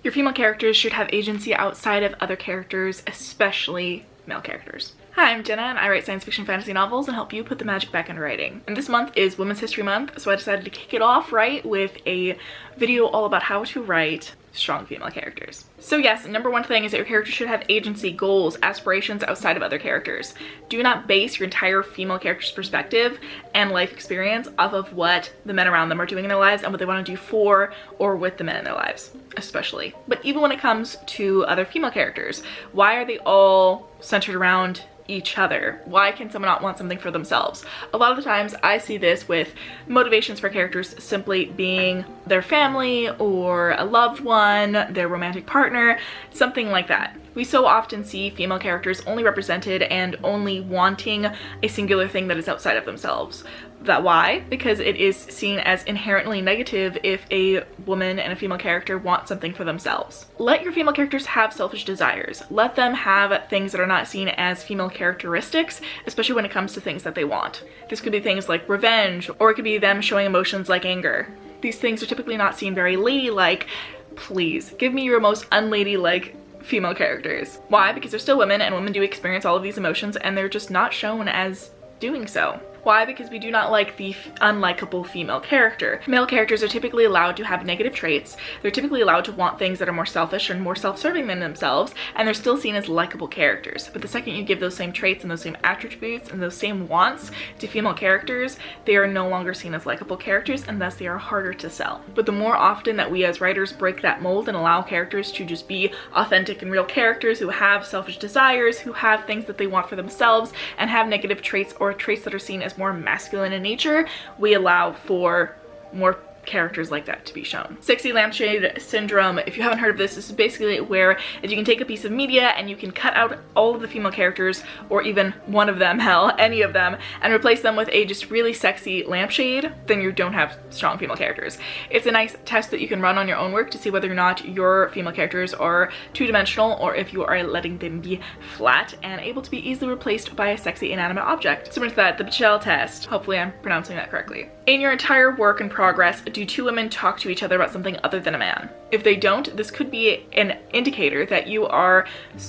Your female characters should have agency outside of other characters, especially male characters. Hi, I'm Jenna and I write science fiction fantasy novels and help you put the magic back into writing. And this month is Women's History Month, so I decided to kick it off right with a video all about how to write strong female characters. So yes, number one thing is that your character should have agency, goals, aspirations outside of other characters. Do not base your entire female character's perspective and life experience off of what the men around them are doing in their lives and what they want to do for or with the men in their lives, especially. But even when it comes to other female characters, why are they all centered around each other? Why can someone not want something for themselves? A lot of the times I see this with motivations for characters simply being their family or a loved one, their romantic partner, something like that. We so often see female characters only represented and only wanting a singular thing that is outside of themselves. Why? Because it is seen as inherently negative if a woman and a female character want something for themselves. Let your female characters have selfish desires. Let them have things that are not seen as female characteristics, especially when it comes to things that they want. This could be things like revenge, or it could be them showing emotions like anger. These things are typically not seen very ladylike. Please, give me your most unladylike female characters. Why? Because they're still women and women do experience all of these emotions and they're just not shown as doing so. Why? Because we do not like the unlikable female character. Male characters are typically allowed to have negative traits. They're typically allowed to want things that are more selfish and more self-serving than themselves, and they're still seen as likable characters. But the second you give those same traits and those same attributes and those same wants to female characters, they are no longer seen as likable characters, and thus they are harder to sell. But the more often that we as writers break that mold and allow characters to just be authentic and real characters who have selfish desires, who have things that they want for themselves, and have negative traits or traits that are seen as more masculine in nature, we allow for more characters like that to be shown. Sexy Lampshade Syndrome, if you haven't heard of this, this is basically where if you can take a piece of media and you can cut out all of the female characters, or even one of them, hell, any of them, and replace them with a just really sexy lampshade, then you don't have strong female characters. It's a nice test that you can run on your own work to see whether or not your female characters are two-dimensional or if you are letting them be flat and able to be easily replaced by a sexy inanimate object. Similar to that, the Bechdel test. Hopefully I'm pronouncing that correctly. In your entire work in progress, do two women talk to each other about something other than a man? If they don't, this could be an indicator that you are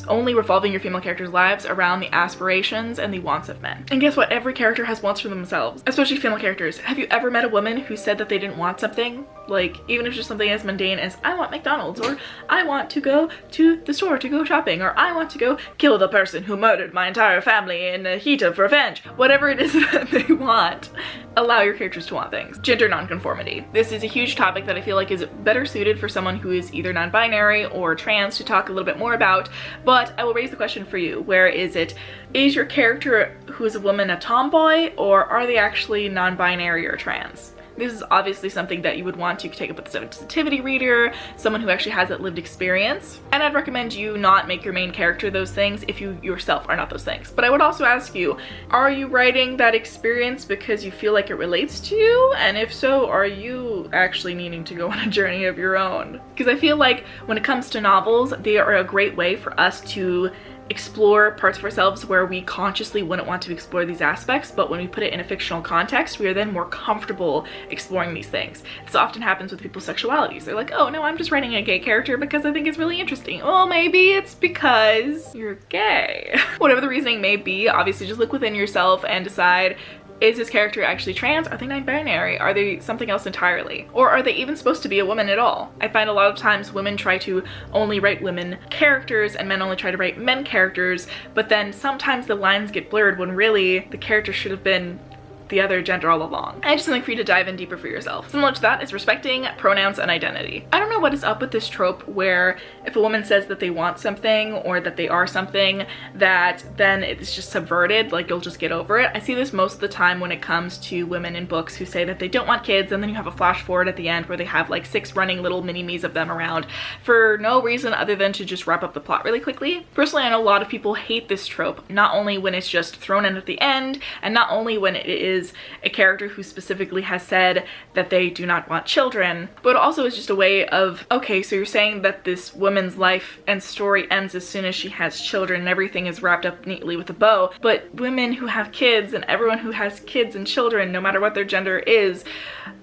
only revolving your female characters' lives around the aspirations and the wants of men. And guess what? Every character has wants for themselves, especially female characters. Have you ever met a woman who said that they didn't want something? Like, even if it's just something as mundane as, I want McDonald's, or I want to go to the store to go shopping, or I want to go kill the person who murdered my entire family in the heat of revenge. Whatever it is that they want, allow your characters to want things. Gender nonconformity. This is a huge topic that I feel like is better suited for someone who is either non-binary or trans to talk a little bit more about, but I will raise the question for you. Where is it? Is your character who is a woman a tomboy, or are they actually non-binary or trans? This is obviously something that you would want to take up with a sensitivity reader, someone who actually has that lived experience. And I'd recommend you not make your main character those things if you yourself are not those things. But I would also ask you, are you writing that experience because you feel like it relates to you? And if so, are you actually needing to go on a journey of your own? Because I feel like when it comes to novels, they are a great way for us to explore parts of ourselves where we consciously wouldn't want to explore these aspects, but when we put it in a fictional context, we are then more comfortable exploring these things. This often happens with people's sexualities. They're like, oh no, I'm just writing a gay character because I think it's really interesting. Well, maybe it's because you're gay. Whatever the reasoning may be, obviously just look within yourself and decide, is this character actually trans? Are they non-binary? Are they something else entirely? Or are they even supposed to be a woman at all? I find a lot of times women try to only write women characters and men only try to write men characters, but then sometimes the lines get blurred when really the character should have been the other gender all along. And just something for you to dive in deeper for yourself. Similar to that is respecting pronouns and identity. I don't know what is up with this trope where if a woman says that they want something or that they are something, that then it's just subverted, like you'll just get over it. I see this most of the time when it comes to women in books who say that they don't want kids, and then you have a flash forward at the end where they have like 6 running little mini-me's of them around for no reason other than to just wrap up the plot really quickly. Personally, I know a lot of people hate this trope, not only when it's just thrown in at the end, and not only when it is a character who specifically has said that they do not want children, but also is just a way of, okay, so you're saying that this woman's life and story ends as soon as she has children and everything is wrapped up neatly with a bow, but women who have kids and everyone who has kids and children, no matter what their gender is,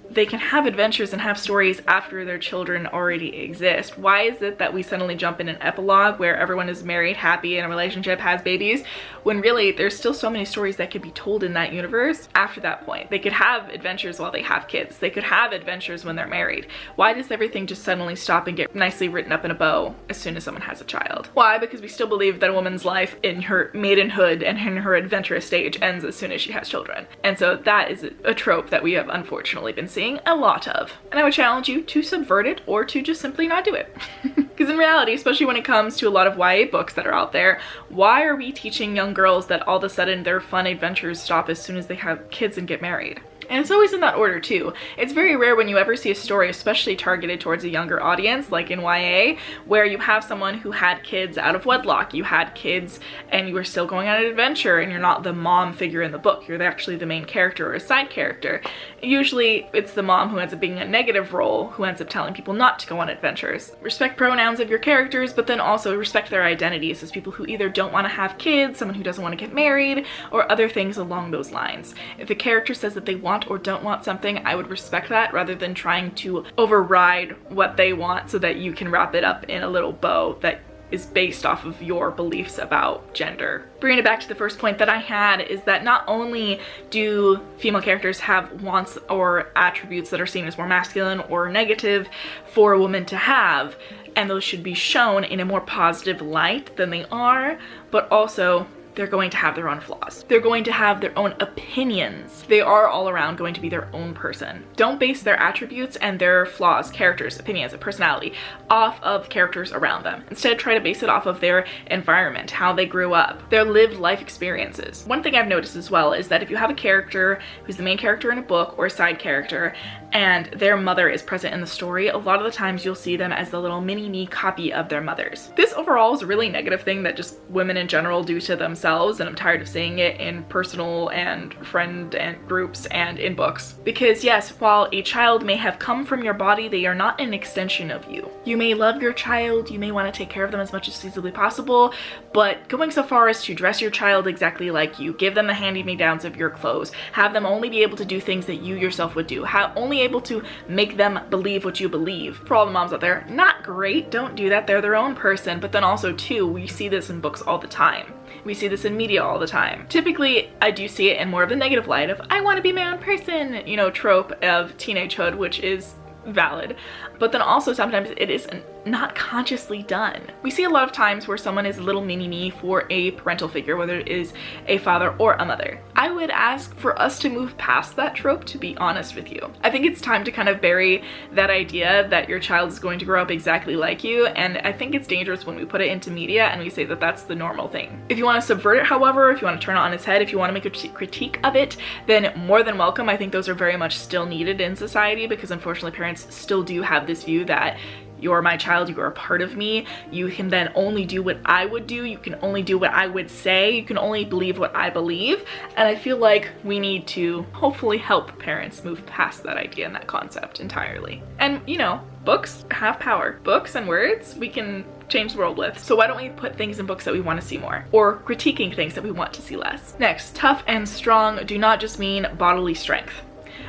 they can have adventures and have stories after their children already exist. Why is it that we suddenly jump in an epilogue where everyone is married, happy, in a relationship, has babies, when really there's still so many stories that could be told in that universe after that point? They could have adventures while they have kids. They could have adventures when they're married. Why does everything just suddenly stop and get nicely written up in a bow as soon as someone has a child? Why? Because we still believe that a woman's life in her maidenhood and in her adventurous stage ends as soon as she has children. And so that is a trope that we have unfortunately been seeing a lot of. And I would challenge you to subvert it or to just simply not do it. Because in reality, especially when it comes to a lot of YA books that are out there, why are we teaching young girls that all of a sudden their fun adventures stop as soon as they have kids and get married? And it's always in that order too. It's very rare when you ever see a story, especially targeted towards a younger audience, like in YA, where you have someone who had kids out of wedlock. You had kids and you were still going on an adventure, and you're not the mom figure in the book. You're actually the main character or a side character. Usually it's the mom who ends up being a negative role, who ends up telling people not to go on adventures. Respect pronouns of your characters, but then also respect their identities as people who either don't want to have kids, someone who doesn't want to get married, or other things along those lines. If the character says that they want or don't want something, I would respect that rather than trying to override what they want so that you can wrap it up in a little bow that is based off of your beliefs about gender. Bringing it back to the first point that I had is that not only do female characters have wants or attributes that are seen as more masculine or negative for a woman to have, and those should be shown in a more positive light than they are, but also they're going to have their own flaws. They're going to have their own opinions. They are all around going to be their own person. Don't base their attributes and their flaws, characters, opinions, and personality off of characters around them. Instead, try to base it off of their environment, how they grew up, their lived life experiences. One thing I've noticed as well is that if you have a character who's the main character in a book or a side character, and their mother is present in the story, a lot of the times you'll see them as the little mini-me copy of their mothers. This overall is a really negative thing that just women in general do to themselves, and I'm tired of seeing it in personal and friend and groups and in books. Because yes, while a child may have come from your body, they are not an extension of you. You may love your child, you may want to take care of them as much as feasibly possible, but going so far as to dress your child exactly like you, give them the hand-me-downs of your clothes, have them only be able to do things that you yourself would do, only able to make them believe what you believe. For all the moms out there, not great, don't do that, they're their own person. But then also too, we see this in books all the time. We see this in media all the time. Typically, I do see it in more of the negative light of, I want to be my own person, you know, trope of teenagehood, which is valid. But then also sometimes it is not consciously done. We see a lot of times where someone is a little mini-me for a parental figure, whether it is a father or a mother. I would ask for us to move past that trope, to be honest with you. I think it's time to kind of bury that idea that your child is going to grow up exactly like you, and I think it's dangerous when we put it into media and we say that that's the normal thing. If you want to subvert it, however, if you want to turn it on its head, if you want to make a critique of it, then more than welcome. I think those are very much still needed in society, because unfortunately parents still do have this view that you're my child, you are a part of me, you can then only do what I would do, you can only do what I would say, you can only believe what I believe. And I feel like we need to hopefully help parents move past that idea and that concept entirely. And you know, books have power. Books and words we can change the world with. So why don't we put things in books that we want to see more, or critiquing things that we want to see less. Next, tough and strong do not just mean bodily strength.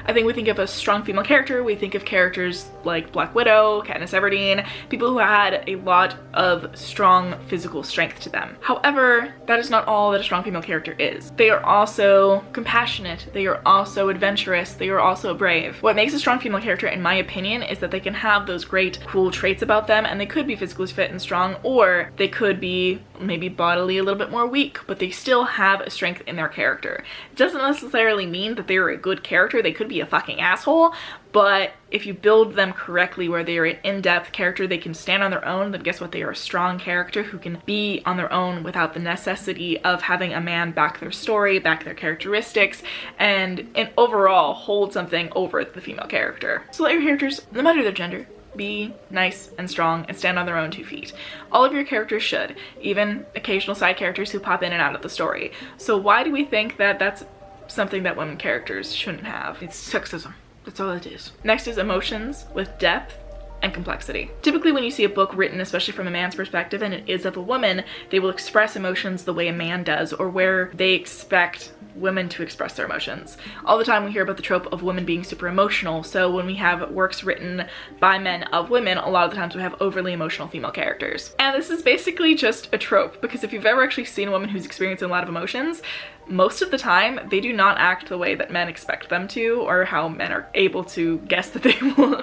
I think we think of a strong female character, we think of characters like Black Widow, Katniss Everdeen, people who had a lot of strong physical strength to them. However, that is not all that a strong female character is. They are also compassionate, they are also adventurous, they are also brave. What makes a strong female character, in my opinion, is that they can have those great cool traits about them, and they could be physically fit and strong, or they could be maybe bodily a little bit more weak, but they still have a strength in their character. It doesn't necessarily mean that they're a good character, they could be a fucking asshole, but if you build them correctly where they are an in-depth character, they can stand on their own, then guess what? They are a strong character who can be on their own without the necessity of having a man back their story, back their characteristics, and overall hold something over the female character. So let your characters, no matter their gender, be nice and strong and stand on their own 2 feet. All of your characters should, even occasional side characters who pop in and out of the story. So why do we think that that's something that women characters shouldn't have? It's sexism. That's all it is. Next is emotions with depth and complexity. Typically when you see a book written, especially from a man's perspective, and it is of a woman, they will express emotions the way a man does, or where they expect women to express their emotions. All the time we hear about the trope of women being super emotional, so when we have works written by men of women, a lot of the times we have overly emotional female characters. And this is basically just a trope, because if you've ever actually seen a woman who's experiencing a lot of emotions, most of the time they do not act the way that men expect them to, or how men are able to guess that they will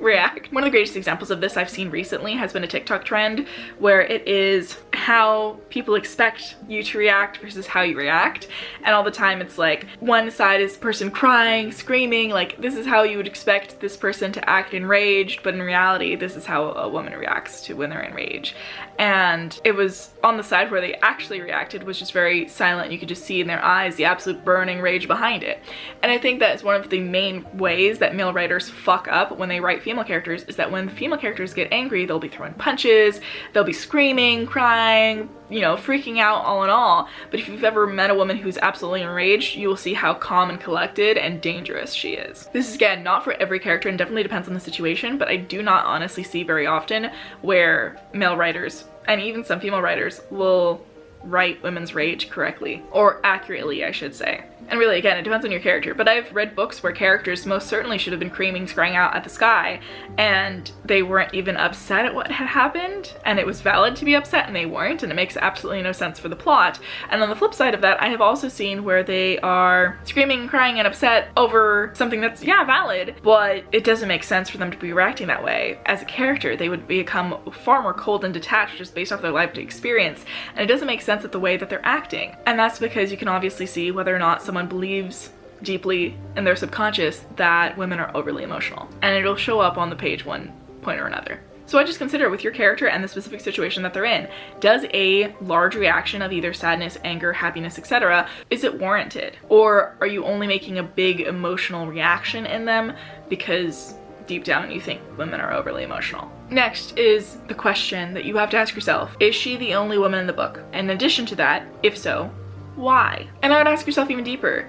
react. One of the greatest examples of this I've seen recently has been a TikTok trend where it is how people expect you to react versus how you react, and all the time it's like one side is the person crying, screaming, like this is how you would expect this person to act enraged, but in reality this is how a woman reacts to when they're enraged. And it was on the side where they actually reacted was just very silent. You could just see in their eyes the absolute burning rage behind it. And I think that is one of the main ways that male writers fuck up when they write female characters, is that when the female characters get angry, they'll be throwing punches, they'll be screaming, crying, you know, freaking out, all in all. But if you've ever met a woman who's absolutely enraged, you will see how calm and collected and dangerous she is. This is, again, not for every character and definitely depends on the situation, but I do not honestly see very often where male writers, and even some female writers, will write women's rage correctly, or accurately, I should say. And really, again, it depends on your character, but I've read books where characters most certainly should have been screaming out at the sky, and they weren't even upset at what had happened, and it was valid to be upset, and they weren't, and it makes absolutely no sense for the plot. And on the flip side of that, I have also seen where they are screaming, crying, and upset over something that's, yeah, valid, but it doesn't make sense for them to be reacting that way. As a character, they would become far more cold and detached just based off their life experience, and it doesn't make sense at the way that they're acting. And that's because you can obviously see whether or not someone believes deeply in their subconscious that women are overly emotional, and it'll show up on the page one point or another. So I just consider with your character and the specific situation that they're in, does a large reaction of either sadness, anger, happiness, etc., is it warranted? Or are you only making a big emotional reaction in them because deep down you think women are overly emotional? Next is the question that you have to ask yourself. Is she the only woman in the book? And in addition to that, if so, why? And I would ask yourself even deeper,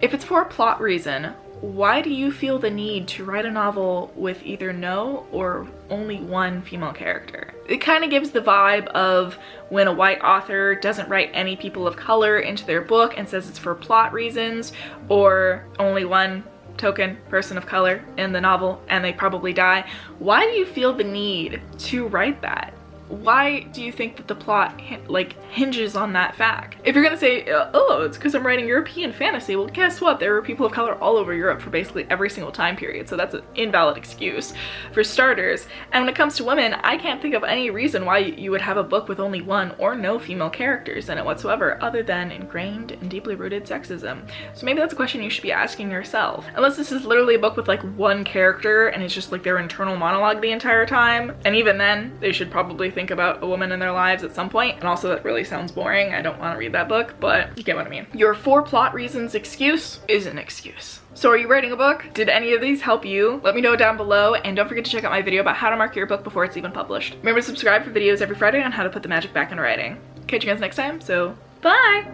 if it's for a plot reason, why do you feel the need to write a novel with either no or only one female character? It kind of gives the vibe of when a white author doesn't write any people of color into their book and says it's for plot reasons, or only one token person of color in the novel and they probably die. Why do you feel the need to write that? Why do you think that the plot hinges on that fact? If you're gonna say, oh, it's because I'm writing European fantasy, well, guess what? There were people of color all over Europe for basically every single time period, so that's an invalid excuse for starters. And when it comes to women, I can't think of any reason why you would have a book with only one or no female characters in it whatsoever, other than ingrained and deeply rooted sexism. So maybe that's a question you should be asking yourself. Unless this is literally a book with like one character and it's just like their internal monologue the entire time, and even then, they should probably think about a woman in their lives at some point. And also, that really sounds boring. I don't want to read that book, but you get what I mean. Your for plot reasons excuse is an excuse. So are you writing a book? Did any of these help you? Let me know down below, and don't forget to check out my video about how to market your book before it's even published. Remember to subscribe for videos every Friday on how to put the magic back into writing. Catch you guys next time, so bye!